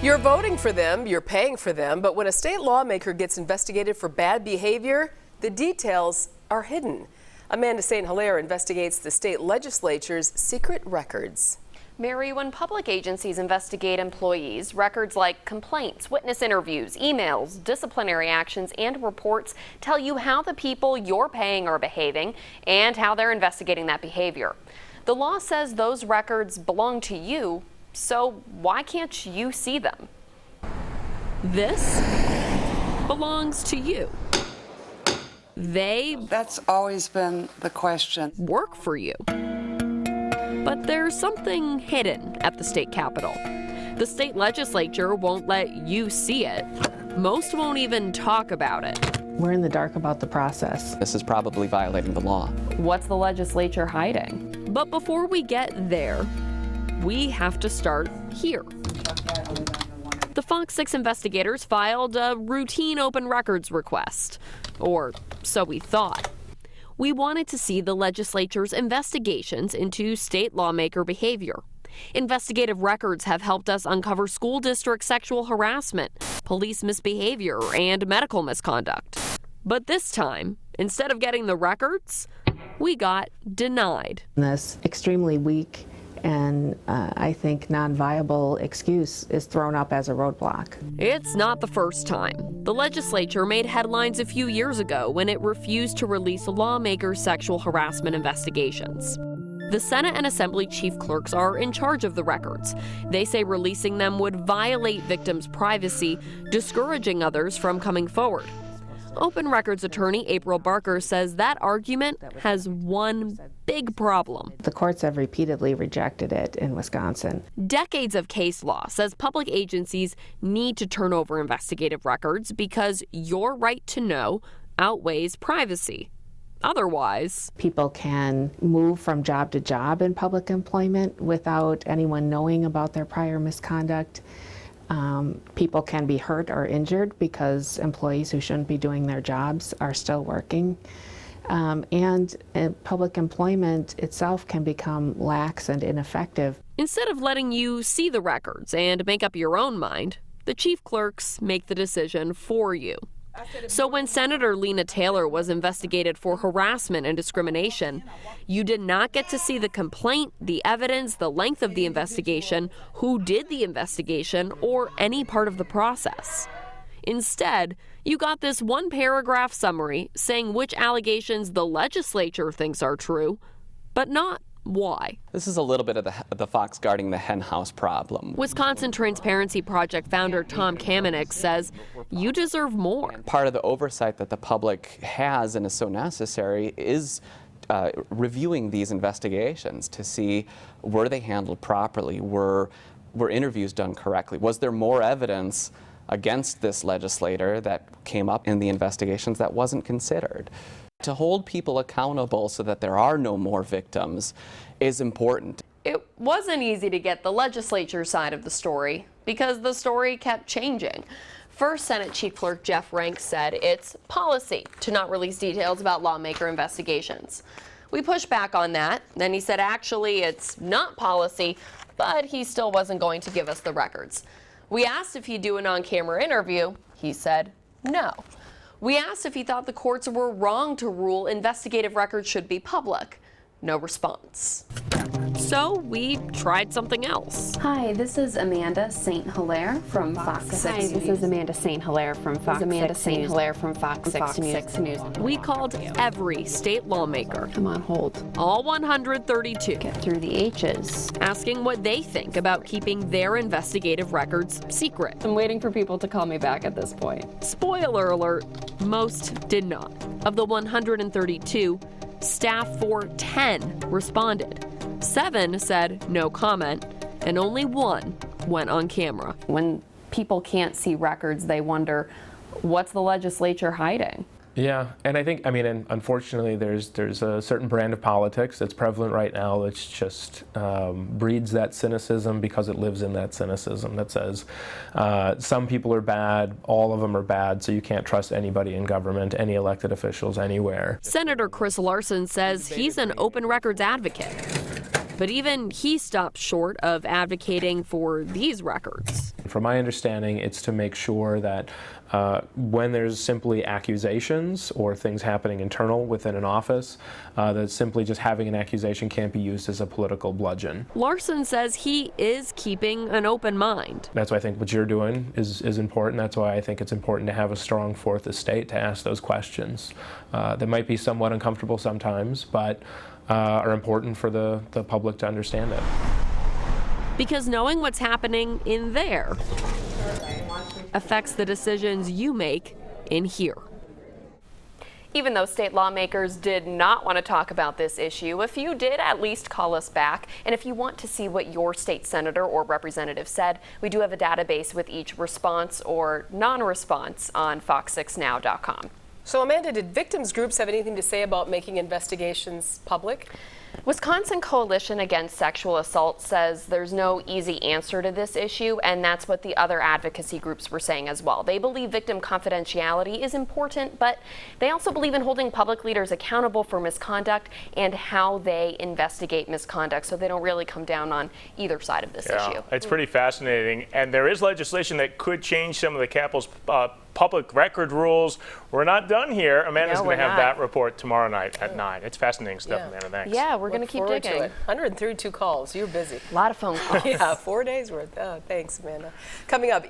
You're voting for them, you're paying for them, but when a state lawmaker gets investigated for bad behavior, the details are hidden. Amanda St. Hilaire investigates the state legislature's secret records. Mary, when public agencies investigate employees, records like complaints, witness interviews, emails, disciplinary actions, and reports tell you how the people you're paying are behaving and how they're investigating that behavior. The law says those records belong to you, so why can't you see them? This belongs to you. That's always been the question. Work for you. But there's something hidden at the state capitol. The state legislature won't let you see it. Most won't even talk about it. We're in the dark about the process. This is probably violating the law. What's the legislature hiding? But before we get there, we have to start here. The Fox 6 investigators filed a routine open records request, or so we thought. We wanted to see the legislature's investigations into state lawmaker behavior. Investigative records have helped us uncover school district sexual harassment, police misbehavior, and medical misconduct. But this time, instead of getting the records, we got denied. This extremely weak and I think non-viable excuse is thrown up as a roadblock. It's not the first time. The legislature made headlines a few years ago when it refused to release lawmakers' sexual harassment investigations. The Senate and Assembly chief clerks are in charge of the records. They say releasing them would violate victims' privacy, discouraging others from coming forward. Open Records attorney April Barker says that argument has one big problem. The courts have repeatedly rejected it in Wisconsin. Decades of case law says public agencies need to turn over investigative records because your right to know outweighs privacy. Otherwise, people can move from job to job in public employment without anyone knowing about their prior misconduct. People can be hurt or injured because employees who shouldn't be doing their jobs are still working. And public employment itself can become lax and ineffective. Instead of letting you see the records and make up your own mind, the chief clerks make the decision for you. So when Senator Lena Taylor was investigated for harassment and discrimination, you did not get to see the complaint, the evidence, the length of the investigation, who did the investigation, or any part of the process. Instead, you got this one-paragraph summary saying which allegations the legislature thinks are true, but not why. This is a little bit of the fox guarding the henhouse problem. Wisconsin Transparency Project founder Tom Kamenik says you deserve more. Part of the oversight that the public has and is so necessary is reviewing these investigations to see, were they handled properly? Were interviews done correctly? Was there more evidence against this legislator that came up in the investigations that wasn't considered? To hold people accountable so that there are no more victims is important. It wasn't easy to get the legislature side of the story because the story kept changing. First, Senate Chief Clerk Jeff Rank said it's policy to not release details about lawmaker investigations. We pushed back on that. Then he said actually it's not policy, but he still wasn't going to give us the records. We asked if he'd do an on-camera interview. He said no. We asked if he thought the courts were wrong to rule investigative records should be public. No response. So we tried something else. Hi, this is Amanda St. Hilaire from Fox 6 Hi, News. this is Amanda St. Hilaire from Fox 6 News. We called every state lawmaker. I'm on hold. All 132. Get through the H's. Asking what they think about keeping their investigative records secret. I'm waiting for people to call me back at this point. Spoiler alert, most did not. Of the 132, staff for 10 responded. 7 said no comment, and only 1 went on camera. When people can't see records, they wonder, what's the legislature hiding? Yeah, and I think, and unfortunately, there's a certain brand of politics that's prevalent right now that's just breeds that cynicism because it lives in that cynicism that says some people are bad, all of them are bad, so you can't trust anybody in government, any elected officials, anywhere. Senator Chris Larson says he's an open records advocate. But even he stopped short of advocating for these records. From my understanding, it's to make sure that when there's simply accusations or things happening internal within an office, that simply just having an accusation can't be used as a political bludgeon. Larson says he is keeping an open mind. That's why I think what you're doing is important. That's why I think it's important to have a strong fourth estate to ask those questions that might be somewhat uncomfortable sometimes, but are important for the public to understand it. Because knowing what's happening in there affects the decisions you make in here. Even though state lawmakers did not want to talk about this issue, a few did at least call us back. And if you want to see what your state senator or representative said, we do have a database with each response or non-response on fox6now.com. So Amanda, did victims groups have anything to say about making investigations public? Wisconsin Coalition Against Sexual Assault says there's no easy answer to this issue, and that's what the other advocacy groups were saying as well. They believe victim confidentiality is important, but they also believe in holding public leaders accountable for misconduct and how they investigate misconduct, so they don't really come down on either side of this issue. It's pretty fascinating, and there is legislation that could change some of the Capitol's public record rules. We're not done here. Amanda's going to have that report tomorrow night at 9. It's fascinating stuff, Amanda. Thanks. Yeah, we're going to keep digging. 132 calls. You're busy. A lot of phone calls. Yeah, 4 days worth. Oh, thanks, Amanda. Coming up.